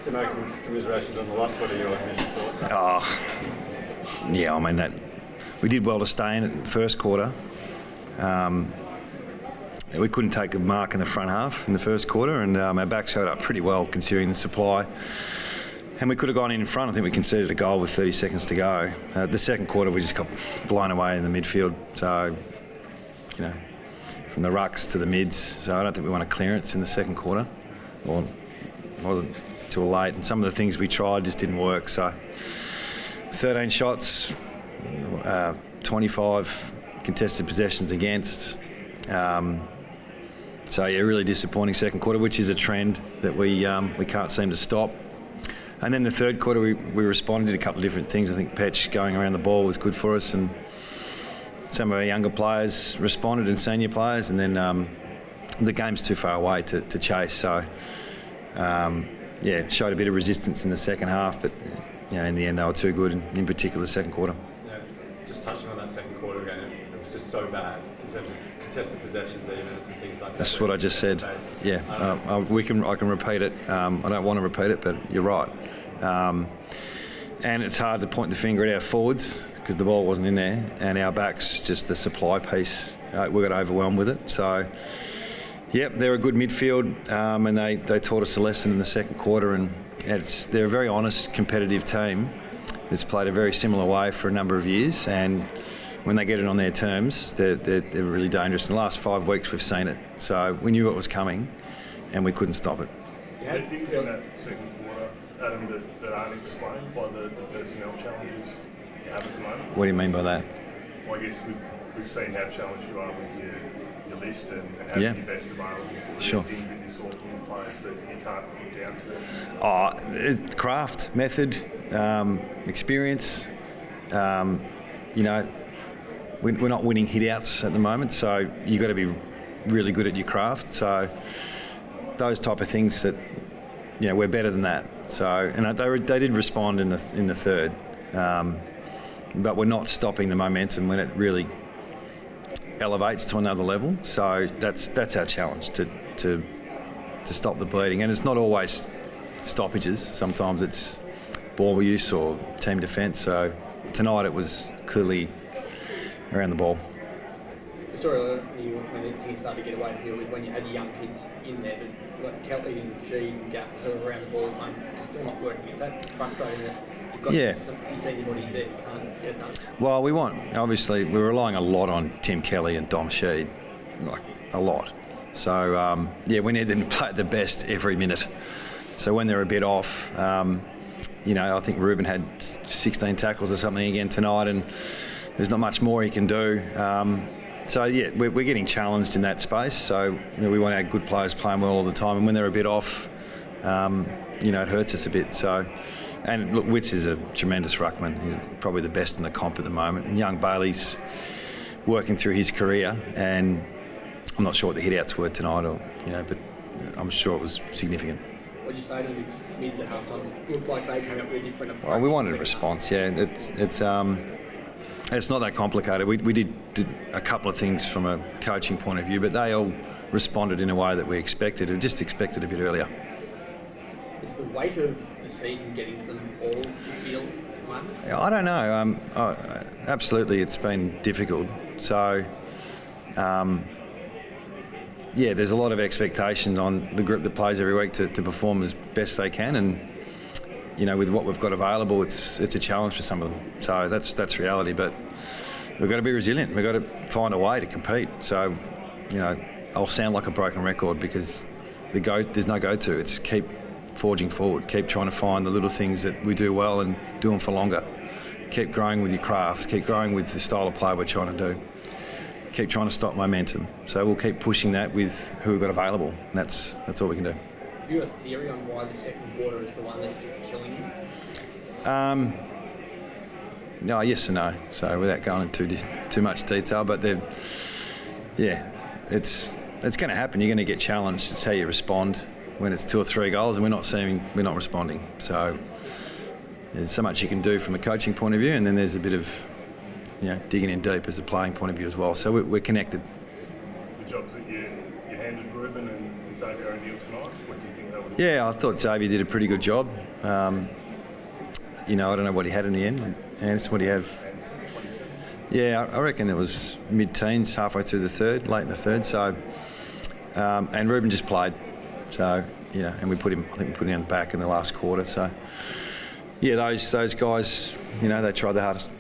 Mr. No commiserations on the loss. What are your initial thoughts? Yeah, I mean, that we did well to stay in it in the first quarter. We couldn't take a mark in the front half in the first quarter, and our back showed up pretty well considering the supply. And we could have gone in front. I think we conceded a goal with 30 seconds to go. The second quarter, we just got blown away in the midfield. So, from the rucks to the mids. So I don't think we won a clearance in the second quarter. Or it wasn't till late. And some of the things we tried just didn't work. So 13 shots, 25 contested possessions against. So yeah, really disappointing second quarter, which is a trend that we can't seem to stop. And then the third quarter, we responded to a couple of different things. I think Petch going around the ball was good for us, and some of our younger players responded, and senior players. And then the game's too far away to chase. So showed a bit of resistance in the second half, but in the end they were too good, in particular the second quarter. Yeah, just touching on that second quarter again, it was just so bad in terms of contested possessions, even and things like that. That's what I just said. Yeah, I can repeat it. I don't want to repeat it, but you're right. And it's hard to point the finger at our forwards because the ball wasn't in there, and our backs, just the supply piece, we got overwhelmed with it. So, yep, they're a good midfield, and they taught us a lesson in the second quarter, and they're a very honest, competitive team that's played a very similar way for a number of years, and when they get it on their terms, they're really dangerous. In the last 5 weeks, we've seen it. So we knew it was coming, and we couldn't stop it. Yeah, things in that second quarter, Adam, that aren't explained by the personnel challenges you have at the moment. What do you mean by that? Well, I guess we've seen how challenged you are with your list and having your best available. Sure. Things that you saw from the players that you can't put down to. It's craft, method, experience. We're not winning hit-outs at the moment, so you've got to be really good at your craft. So those type of things that, we're better than that. So, and they did respond in the third, but we're not stopping the momentum when it really elevates to another level. So that's our challenge, to stop the bleeding. And it's not always stoppages. Sometimes it's ball use or team defence. So tonight it was clearly around the ball. Sorry, when things started to get away from you when you had your young kids in there, but like Kelly and G and Gaff sort of around the ball, it's still not working. Is that frustrating that you've got some senior bodies there you can't get it done? Well, obviously, we're relying a lot on Tim Kelly and Dom Sheed, like a lot. So, we need them to play at the best every minute. So when they're a bit off, I think Ruben had 16 tackles or something again tonight, and there's not much more he can do. We're getting challenged in that space. So we want our good players playing well all the time, and when they're a bit off, it hurts us a bit. So, and look, Witts is a tremendous ruckman. He's probably the best in the comp at the moment. And young Bailey's working through his career, and I'm not sure what the hit-outs were tonight, but I'm sure it was significant. What did you say to the mids at halftime? It looked like they came up with a different approach. Well, we wanted a response. Yeah, it's not that complicated. We did a couple of things from a coaching point of view, but they all responded in a way that we expected, and just expected a bit earlier. Is the weight of the season getting to them all, do you feel, at the moment? I don't know. Absolutely, it's been difficult. So, there's a lot of expectation on the group that plays every week to perform as best they can, and with what we've got available, it's a challenge for some of them. So that's reality. But we've got to be resilient. We've got to find a way to compete. So, I'll sound like a broken record because there's no go-to. It's keep forging forward. Keep trying to find the little things that we do well and do them for longer. Keep growing with your craft. Keep growing with the style of play we're trying to do. Keep trying to stop momentum. So we'll keep pushing that with who we've got available. And that's all we can do. Have you got a theory on why the second quarter is the one that's killing you? No, yes and no. So without going into too much detail, but it's going to happen. You're going to get challenged. It's how you respond when it's 2 or 3 goals and we're not responding. So there's so much you can do from a coaching point of view, and then there's a bit of digging in deep as a playing point of view as well. So we're connected. The jobs that you handed Ruben and Xavier O'Neill tonight? What do you think that would have Yeah, I thought Xavier did a pretty good job. You know, I don't know what he had in the end. Anderson, what do you have? been? 27? Yeah, I reckon it was mid-teens, halfway through the third, late in the third. So, and Ruben just played. So, you know, and I think we put him on the back in the last quarter. So, yeah, those guys, you know, they tried their hardest.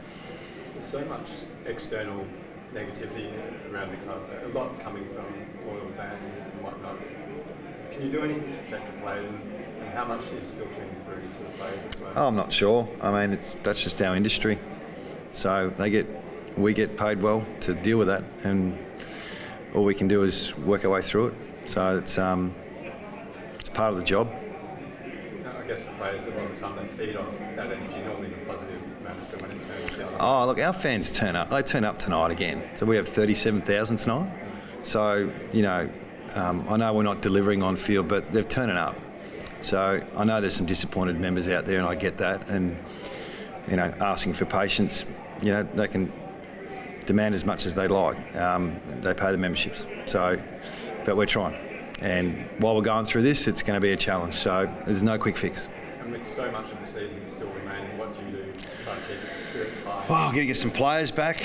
There's so much external negativity around the club, a lot coming from loyal fans and whatnot. Can you do anything to protect the players, and how much is filtering through to the players as well? Oh, I'm not sure. I mean, that's just our industry. So we get paid well to deal with that, and all we can do is work our way through it. So it's part of the job. I guess for players, a lot of the time they feed off that energy, normally in a positive manner, so when it turns the other way. Oh, look, our fans turn up. They turn up tonight again. So we have 37,000 tonight. So, you know, I know we're not delivering on field, but they're turning up. So I know there's some disappointed members out there, and I get that. And, you know, asking for patience, you know, they can demand as much as they like. They pay the memberships. So, but we're trying. And while we're going through this, it's going to be a challenge. So there's no quick fix. And with so much of the season still remaining, what do you do to try to keep spirits high? Well, got to get some players back.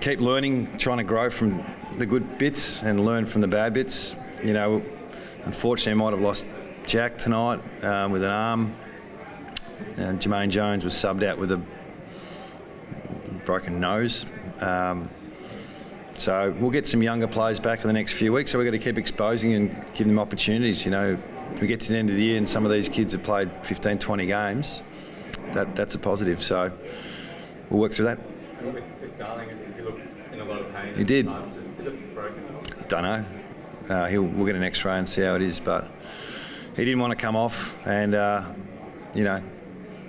Keep learning, trying to grow from the good bits and learn from the bad bits. You know, unfortunately, I might have lost Jack tonight with an arm. Jermaine Jones was subbed out with a broken nose. So we'll get some younger players back in the next few weeks. So we've got to keep exposing and giving them opportunities. You know, we get to the end of the year and some of these kids have played 15, 20 games. That's a positive. So we'll work through that. And with Darling, he looked in a lot of pain. He did. Is it broken at all? Don't know. We'll get an X-ray and see how it is. But he didn't want to come off, and you know,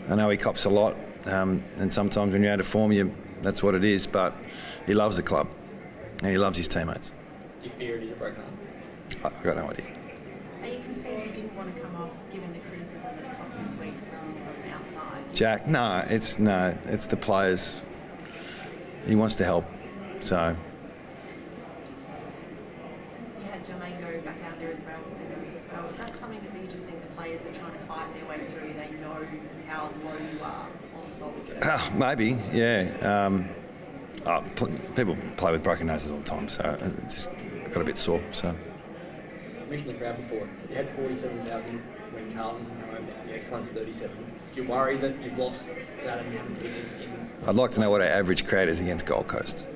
I know he cops a lot. And sometimes when you're out of form, that's what it is. But he loves the club. And he loves his teammates. Do you fear it is a broken arm? I've got no idea. Are you concerned he didn't want to come off, given the criticism that he got this week from outside? Jack, it's the players. He wants to help, so. You had Jermaine go back out there as well with the numbers as well. Is that something that you just think the players are trying to fight their way through? They know how low you are on Soldier? Maybe, yeah. People play with broken noses all the time, so it just got a bit sore. So. I mentioned the crowd before. You had 47,000 when Carlton came over. The next one's 37. Do you worry that you've lost that in I'd like to know what our average crowd is against Gold Coast.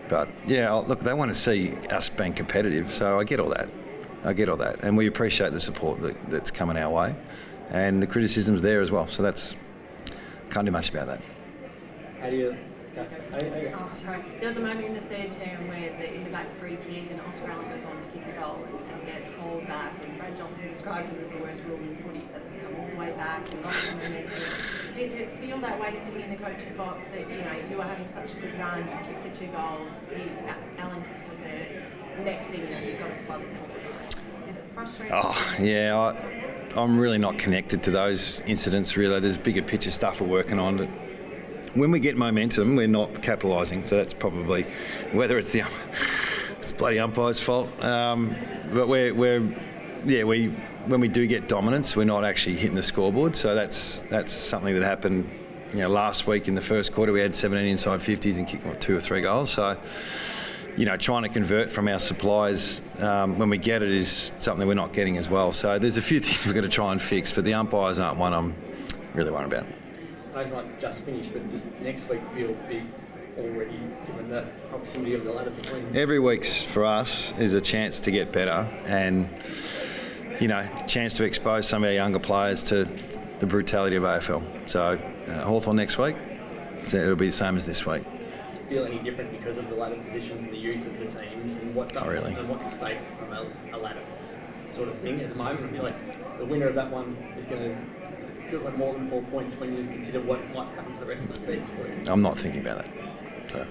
But, yeah, look, they want to see us being competitive, so I get all that. And we appreciate the support that's coming our way. And the criticism's there as well, so can't do much about that. How do you... Oh, sorry. There was a moment in the third term where in the back free kick and Oscar Allen goes on to kick the goal and gets called back, and Brad Johnson described it as the worst rule in footy, that it's come all the way back and lost the momentum. Did it feel that way sitting in the coach's box that, you know, you were having such a good run, you kicked the 2 goals, Allen kicks the third, next thing you know, you've got a flood forward? Is it frustrating? Oh, yeah, I'm really not connected to those incidents, really. There's bigger picture stuff we're working on. But when we get momentum, we're not capitalising, so that's probably whether it's bloody umpire's fault. But when we do get dominance, we're not actually hitting the scoreboard. So that's something that happened. You know, last week in the first quarter, we had 17 inside 50s and kicked 2 or 3 goals. So, you know, trying to convert from our suppliers when we get it is something we're not getting as well. So there's a few things we've got to try and fix, but the umpires aren't one I'm really worried about. I might just finish, but does next week feel big already, given the proximity of the ladder between? Every week's for us is a chance to get better, and you know, chance to expose some of our younger players to the brutality of AFL. So Hawthorn next week, so it'll be the same as this week. Do you feel any different because of the ladder positions and the youth of the teams, and what's up, really. and what's at stake from a ladder sort of thing at the moment? I feel like the winner of that one is going to. It feels like more than 4 points when you consider what might happen to the rest of the season for you. I'm not thinking about that. So.